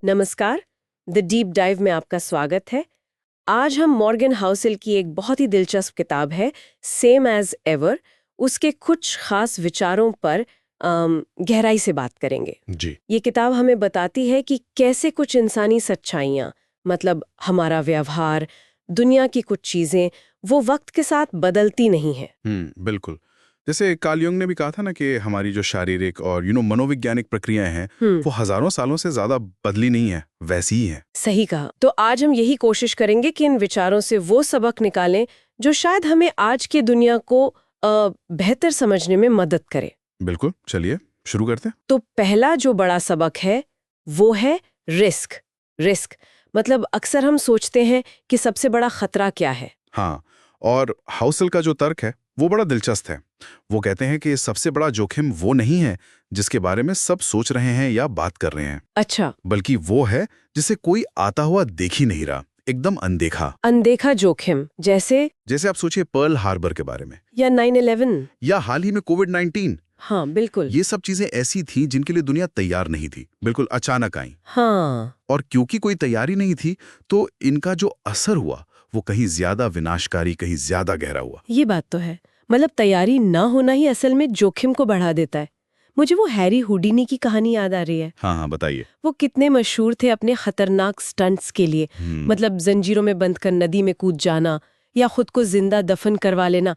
नमस्कार। The deep dive में आपका स्वागत है। आज हम मॉर्गन हाउसेल की एक बहुत ही दिलचस्प किताब है सेम एज एवर, उसके कुछ खास विचारों पर गहराई से बात करेंगे। जी। ये किताब हमें बताती है कि कैसे कुछ इंसानी सच्चाइयाँ, मतलब हमारा व्यवहार, दुनिया की कुछ चीजें, वो वक्त के साथ बदलती नहीं है। बिल्कुल। जैसे कार्ल युंग ने भी कहा था ना कि हमारी जो शारीरिक और मनोवैज्ञानिक प्रक्रियाएं हैं वो हजारों सालों से ज्यादा बदली नहीं है, वैसी ही है। सही कहा। तो आज हम यही कोशिश करेंगे कि इन विचारों से वो सबक निकालें जो शायद हमें आज की दुनिया को बेहतर समझने में मदद करे। बिल्कुल, चलिए शुरू करते हैं। तो पहला जो बड़ा सबक है वो है रिस्क। रिस्क मतलब अक्सर हम सोचते हैं कि सबसे बड़ा खतरा क्या है। हाँ, और हाउसेल का जो तर्क है वो बड़ा दिलचस्प है। वो कहते हैं कि सबसे बड़ा जोखिम वो नहीं है जिसके बारे में सब सोच रहे हैं या बात कर रहे हैं। अच्छा, बल्कि वो है जिसे कोई आता हुआ देख ही नहीं रहा, एकदम अनदेखा। अनदेखा जोखिम, जैसे आप सोचिए पर्ल हार्बर के बारे में, या 9/11। या हाल ही में कोविड-19। हाँ बिल्कुल। ये सब चीजें ऐसी थी जिनके लिए दुनिया तैयार नहीं थी, बिल्कुल अचानक आई। हाँ, और क्योंकि कोई तैयारी नहीं थी तो इनका जो असर हुआ वो कहीं ज्यादा विनाशकारी, कहीं ज्यादा गहरा हुआ। ये बात तो है। मतलब तैयारी ना होना ही असल में जोखिम को बढ़ा देता है। मुझे वो हैरी हुडीनी की कहानी याद आ रही है। हाँ हाँ, बताइए। वो कितने मशहूर थे अपने खतरनाक स्टंट्स के लिए। मतलब जंजीरों में बंद कर नदी में कूद जाना या खुद को जिंदा दफन करवा लेना,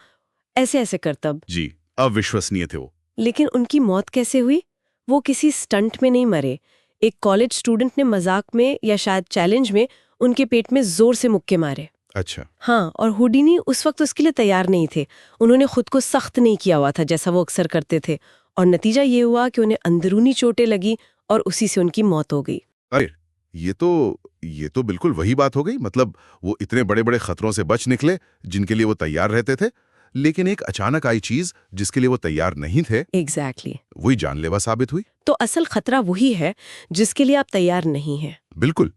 ऐसे ऐसे करतब। जी, अविश्वसनीय थे वो। लेकिन उनकी मौत कैसे हुई? वो किसी स्टंट में नहीं मरे। एक कॉलेज स्टूडेंट ने मजाक में या शायद चैलेंज में उनके पेट में जोर से मुक्के मारे। अच्छा। हाँ, और हुडीनी उस वक्त उसके लिए तैयार नहीं थे। उन्होंने खुद को सख्त नहीं किया हुआ था जैसा वो अक्सर करते थे, और नतीजा ये हुआ कि उन्हें अंदरूनी चोटें लगी और उसी से उनकी मौत हो गई। अरे, ये तो बिल्कुल वही बात हो गई। मतलब वो इतने बड़े बड़े खतरों से बच निकले जिनके लिए वो तैयार रहते थे, लेकिन एक अचानक आई चीज जिसके लिए वो तैयार नहीं थे, एग्जैक्टली। वही जानलेवा साबित हुई। तो असल खतरा वही है जिसके लिए आप तैयार नहीं हैं। बिल्कुल।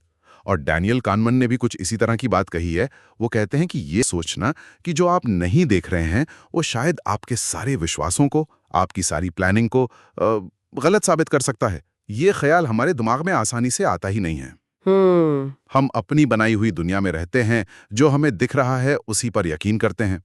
और डैनियल कानमन ने भी कुछ इसी तरह की बात कही है। वो कहते हैं कि ये सोचना कि जो आप नहीं देख रहे हैं वो शायद आपके सारे विश्वासों को, आपकी सारी प्लानिंग को गलत साबित कर सकता है। ये ख्याल हमारे दिमाग में आसानी से आता ही नहीं है। हम अपनी बनाई हुई दुनिया में रहते हैं, जो हमें दिख रहा है उसी पर यकीन करते हैं।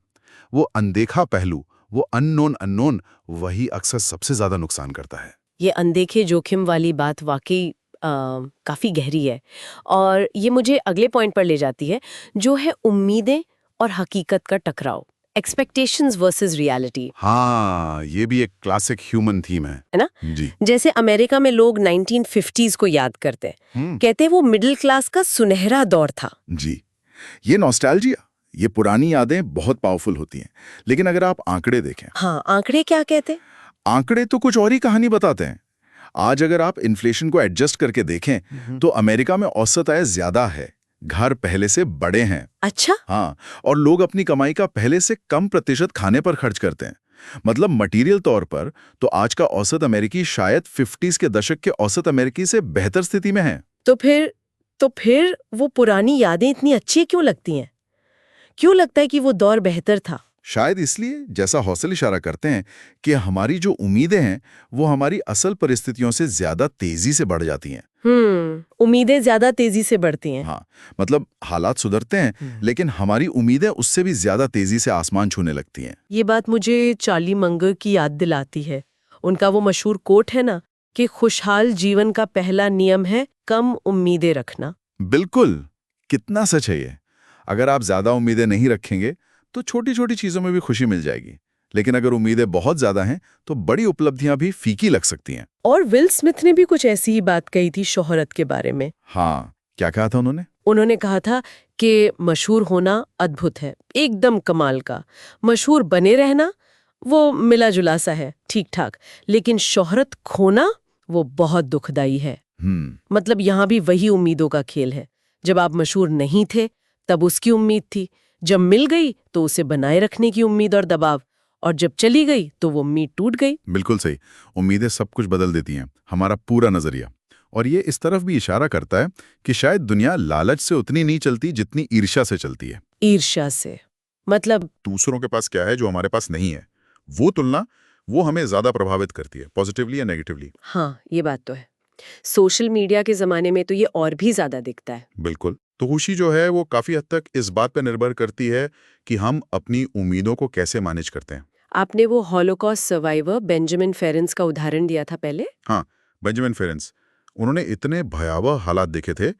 वो अनदेखा पहलू, वो अननोन, वही अक्सर सबसे ज्यादा नुकसान करता है। ये अनदेखे जोखिम वाली बात वाकई काफी गहरी है, और ये मुझे अगले पॉइंट पर ले जाती है, जो है उम्मीदें और हकीकत का टकराव। Expectations versus reality. हाँ, ये भी एक क्लासिक ह्यूमन थीम है ना? जी। जैसे अमेरिका में लोग 1950s को याद करते हैं। कहते हैं वो मिडिल क्लास का सुनहरा दौर था। जी, ये नॉस्टैल्जिया, ये पुरानी यादें बहुत पावरफुल होती हैं। लेकिन अगर आप आंकड़े देखें, हाँ, आंकड़े क्या कहते हैं? आंकड़े तो कुछ और ही कहानी बताते हैं। आज अगर आप इन्फ्लेशन को एडजस्ट करके देखें तो अमेरिका में औसत आय ज्यादा है, घर पहले से बड़े हैं। अच्छा। हाँ, और लोग अपनी कमाई का पहले से कम प्रतिशत खाने पर खर्च करते हैं। मतलब मटेरियल तौर पर तो आज का औसत अमेरिकी शायद 50s के दशक के औसत अमेरिकी से बेहतर स्थिति में है। तो फिर वो पुरानी यादें इतनी अच्छी क्यों लगती हैं? क्यों लगता है कि वो दौर बेहतर था? शायद इसलिए, जैसा हौसल इशारा करते हैं, कि हमारी जो उम्मीदें हैं वो हमारी असल परिस्थितियों से ज्यादा तेजी से बढ़ जाती हैं। उम्मीदें ज्यादा तेजी से बढ़ती हैं। हाँ, मतलब हालात सुधरते हैं लेकिन हमारी उम्मीदें उससे भी ज्यादा तेजी से आसमान छूने लगती हैं। ये बात मुझे चार्ली मंगर की याद दिलाती है। उनका वो मशहूर कोट है ना कि खुशहाल जीवन का पहला नियम है कम उम्मीदें रखना। बिल्कुल, कितना सच है ये। अगर आप ज्यादा उम्मीदें नहीं रखेंगे तो छोटी छोटी चीजों में भी खुशी मिल जाएगी, लेकिन अगर उम्मीदें बहुत ज्यादा हैं तो बड़ी उपलब्धियां भी फीकी लग सकती हैं। और विल स्मिथ ने भी कुछ ऐसी ही बात कही थी शोहरत के बारे में। हाँ, क्या कहा था उन्होंने? उन्होंने कहा था कि मशहूर होना अद्भुत है, एकदम कमाल का। मशहूर बने रहना वो मिला जुला सा है, ठीक ठाक, लेकिन शोहरत खोना वो बहुत दुखदाई है। मतलब यहाँ भी वही उम्मीदों का खेल है। जब आप मशहूर नहीं थे तब उसकी उम्मीद थी, जब मिल गई तो उसे बनाए रखने की उम्मीद और दबाव, और जब चली गई तो वो उम्मीद टूट गई। बिल्कुल सही। उम्मीदें सब कुछ बदल देती हैं, हमारा पूरा नजरिया। और ये इस तरफ भी इशारा करता है कि शायद दुनिया लालच से उतनी नहीं चलती जितनी ईर्ष्या से चलती है। ईर्ष्या से मतलब दूसरों के पास क्या है जो हमारे पास नहीं है, वो तुलना वो हमें ज्यादा प्रभावित करती है, पॉजिटिवली या नेगेटिवली। हाँ, ये बात तो है। सोशल मीडिया के ज़माने में तो ये और भी ज़्यादा दिखता है। बिल्कुल। तो खुशी जो है वो काफ़ी हद तक इस बात पे निर्भर करती है कि हम अपनी उम्मीदों को कैसे मैनेज करते हैं। आपने वो हॉलोकॉस्ट सर्वाइवर बेंजामिन फेरेंस का उदाहरण दिया था पहले। हाँ, बेंजामिन फेरेंस, उन्होंने इतने भयावह हालात देखे थे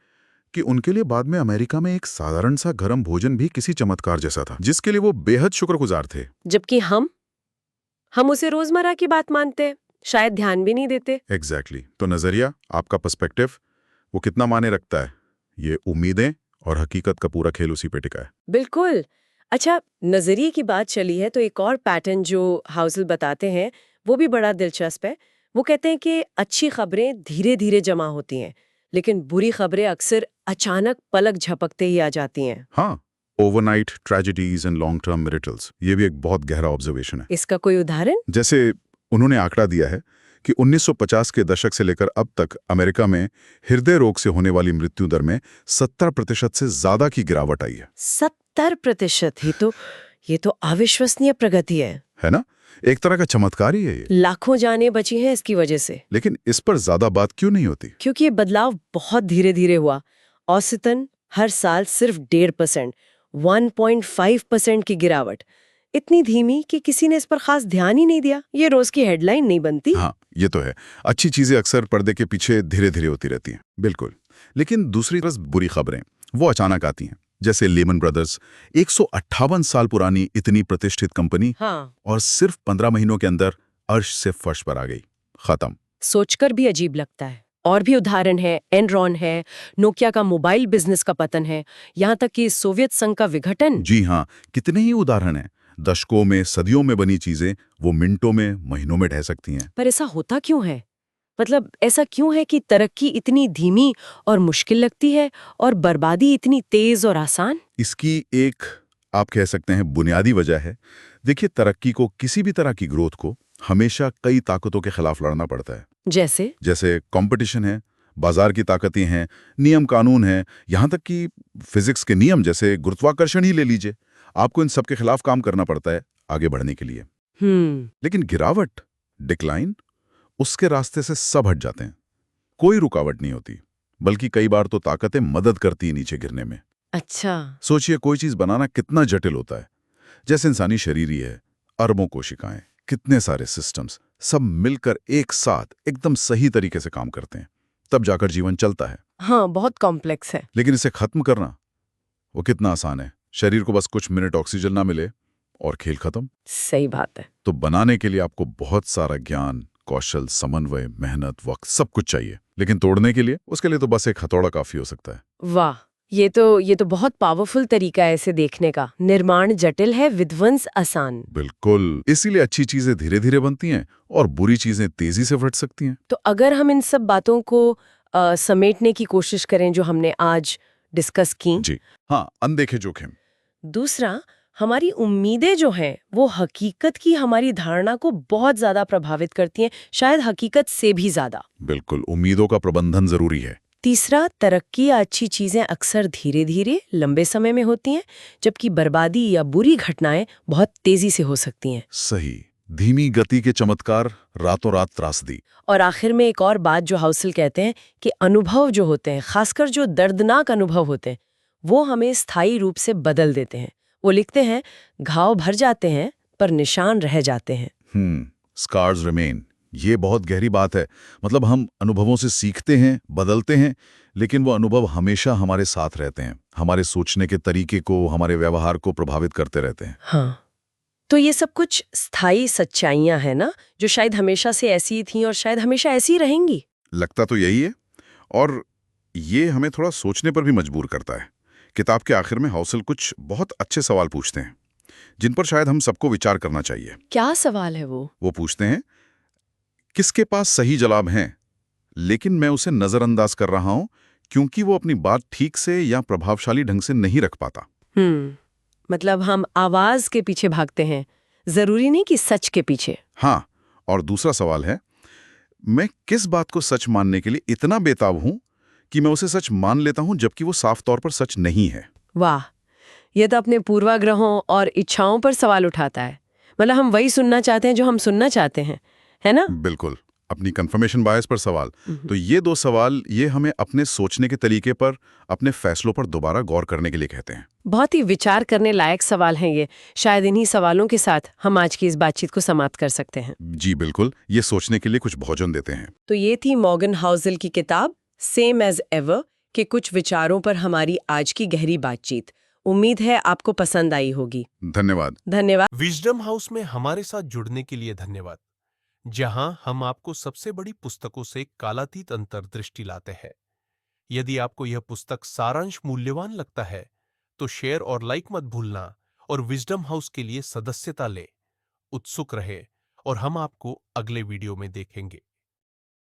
कि उनके लिए बाद में अमेरिका में एक साधारण सा गरम भोजन भी किसी चमत्कार जैसा था, जिसके लिए वो बेहद शुक्रगुजार थे। जबकि हम उसे रोजमर्रा की बात मानते हैं, शायद ध्यान भी नहीं देते। एग्जैक्टली। तो नजरिया, आपका पर्सपेक्टिव, वो कितना मायने रखता है। ये उम्मीदें और हकीकत का पूरा खेल उसी पे टिका है। बिल्कुल। अच्छा, नजरिए की बात चली है तो एक और पैटर्न जो हाउसल बताते हैं वो भी बड़ा दिलचस्प है। वो कहते हैं कि अच्छी खबरें धीरे धीरे जमा होती हैं, लेकिन बुरी खबरें अक्सर अचानक पलक झपकते ही आ जाती हैं। हाँ, overnight tragedies and long term miracles, ये भी एक बहुत गहरा ऑब्जर्वेशन है। इसका कोई उदाहरण? जैसे उन्होंने आंकड़ा दिया है कि 1950 के दशक से लेकर अब तक अमेरिका में हृदय रोग से होने वाली मृत्यु दर में 70% से ज्यादा की गिरावट आई है। 70%? ये तो अविश्वसनीय प्रगति है ना? एक तरह का चमत्कार ही है ये। लाखों जानें बची हैं इसकी वजह से। लेकिन इस पर ज्यादा बात क्यों नहीं होती? क्योंकि ये बदलाव बहुत धीरे धीरे हुआ। औसतन हर साल सिर्फ 1.5%, 1.5% की गिरावट। इतनी धीमी कि किसी ने इस पर खास ध्यान ही नहीं दिया। ये रोज की हेडलाइन नहीं बनती। हाँ, ये तो है। अच्छी चीजें अक्सर पर्दे के पीछे धीरे धीरे होती रहती हैं। बिल्कुल। लेकिन दूसरी तरफ बुरी खबरें वो अचानक आती हैं। जैसे लेमन ब्रदर्स, 158 साल पुरानी इतनी प्रतिष्ठित कंपनी, हाँ। और सिर्फ 15 महीनों के अंदर अर्श से फर्श पर आ गई, खत्म। सोचकर भी अजीब लगता है। और भी उदाहरण है, एनरॉन है, नोकिया का मोबाइल बिजनेस का पतन है, यहाँ तक कि सोवियत संघ का विघटन। जी हाँ, कितने ही उदाहरण हैं। दशकों में, सदियों में बनी चीजें वो मिनटों में, महीनों में ढह सकती हैं। पर ऐसा होता क्यों है? मतलब ऐसा क्यों है कि तरक्की इतनी धीमी और मुश्किल लगती है और बर्बादी इतनी तेज और आसान? इसकी एक, आप कह सकते हैं, बुनियादी वजह है। देखिए, तरक्की को, किसी भी तरह की ग्रोथ को हमेशा कई ताकतों के खिलाफ लड़ना पड़ता है। जैसे कंपटीशन है, बाजार की ताकतें हैं, नियम कानून हैं, यहाँ तक कि फिजिक्स के नियम जैसे गुरुत्वाकर्षण ही ले लीजिए। आपको इन सब के खिलाफ काम करना पड़ता है आगे बढ़ने के लिए। लेकिन गिरावट, डिक्लाइन, उसके रास्ते से सब हट जाते हैं। कोई रुकावट नहीं होती, बल्कि कई बार तो ताकतें मदद करती हैं नीचे गिरने में। अच्छा। सोचिए, कोई चीज बनाना कितना जटिल होता है। जैसे इंसानी शरीर ही है, अरबों कोशिकाएं, कितने सारे सिस्टम्स, सब मिलकर एक साथ एकदम सही तरीके से काम करते हैं, तब जाकर जीवन चलता है। हाँ, बहुत कॉम्प्लेक्स है। लेकिन इसे खत्म करना, वो कितना आसान है। शरीर को बस कुछ मिनट ऑक्सीजन ना मिले और खेल खत्म। सही बात है। तो बनाने के लिए आपको बहुत सारा ज्ञान, कौशल, समन्वय, मेहनत, वक्त, सब कुछ चाहिए। लेकिन तोड़ने के लिए, उसके लिए तो बस एक हथौड़ा काफी हो सकता है। वाह, ये तो बहुत पावरफुल तरीका है इसे देखने का। निर्माण जटिल है, विध्वंस आसान। बिल्कुल। इसीलिए अच्छी चीजें धीरे धीरे बनती हैं और बुरी चीजें तेजी से फट सकती हैं। तो अगर हम इन सब बातों को समेटने की कोशिश करें जो हमने आज डिस्कस की। जी हाँ, अनदेखे जोखिम। दूसरा, हमारी उम्मीदें जो हैं वो हकीकत की हमारी धारणा को बहुत ज्यादा प्रभावित करती हैं, शायद हकीकत से भी ज्यादा। बिल्कुल, उम्मीदों का प्रबंधन जरूरी है। तीसरा, तरक्की या अच्छी चीजें अक्सर धीरे धीरे लंबे समय में होती हैं, जबकि बर्बादी या बुरी घटनाएं बहुत तेजी से हो सकती हैं। सही। धीमी गति के चमत्कार, रातों रात त्रासदी। और आखिर में एक और बात जो हाउसल कहते हैं कि अनुभव जो होते हैं, खासकर जो दर्दनाक अनुभव होते हैं, वो हमें स्थायी रूप से बदल देते हैं। वो लिखते हैं, घाव भर जाते हैं पर निशान रह जाते हैं। Scars remain. ये बहुत गहरी बात है। मतलब हम अनुभवों से सीखते हैं, बदलते हैं, लेकिन वो अनुभव हमेशा हमारे साथ रहते हैं, हमारे सोचने के तरीके को, हमारे व्यवहार को प्रभावित करते रहते हैं। हाँ, तो ये सब कुछ स्थायी सच्चाइयां हैं ना, जो शायद हमेशा से ऐसी ही थीं और शायद हमेशा ऐसी ही रहेंगी। लगता तो यही है, और ये हमें थोड़ा सोचने पर भी मजबूर करता है। किताब के आखिर में हाउसल कुछ बहुत अच्छे सवाल पूछते हैं, जिन पर शायद हम सबको विचार करना चाहिए। क्या सवाल है वो? वो पूछते हैं, किसके पास सही जवाब हैं, लेकिन मैं उसे नजरअंदाज कर रहा हूं क्योंकि वो अपनी बात ठीक से या प्रभावशाली ढंग से नहीं रख पाता। मतलब हम आवाज के पीछे भागते हैं, जरूरी नहीं कि सच के पीछे। हाँ, और दूसरा सवाल है, मैं किस बात को सच मानने के लिए इतना बेताब हूं कि मैं उसे सच मान लेता हूं जबकि वो साफ तौर पर सच नहीं है। वाह, ये तो अपने पूर्वाग्रहों और इच्छाओं पर सवाल उठाता है। मतलब हम वही सुनना चाहते हैं जो हम सुनना चाहते हैं, है ना? बिल्कुल। अपनी कंफर्मेशन बायस पर सवाल। तो ये 2 सवाल ये हमें अपने सोचने के तरीके पर, अपने फैसलों पर दोबारा गौर करने के लिए कहते हैं। बहुत ही विचार करने लायक सवाल हैं ये। शायद इन्हीं सवालों के साथ हम आज की इस बातचीत को समाप्त कर सकते हैं। जी बिल्कुल, ये सोचने के लिए कुछ भोजन देते हैं। तो ये थी मॉर्गन हाउसेल की किताब सेम एज एवर के कुछ विचारों पर हमारी आज की गहरी बातचीत। उम्मीद है आपको पसंद आई होगी। धन्यवाद। धन्यवाद। विजडम हाउस में हमारे साथ जुड़ने के लिए धन्यवाद, जहां हम आपको सबसे बड़ी पुस्तकों से कालातीत अंतर्दृष्टि लाते हैं। यदि आपको यह पुस्तक सारांश मूल्यवान लगता है तो शेयर और लाइक मत भूलना, और विजडम हाउस के लिए सदस्यता ले। उत्सुक रहे और हम आपको अगले वीडियो में देखेंगे।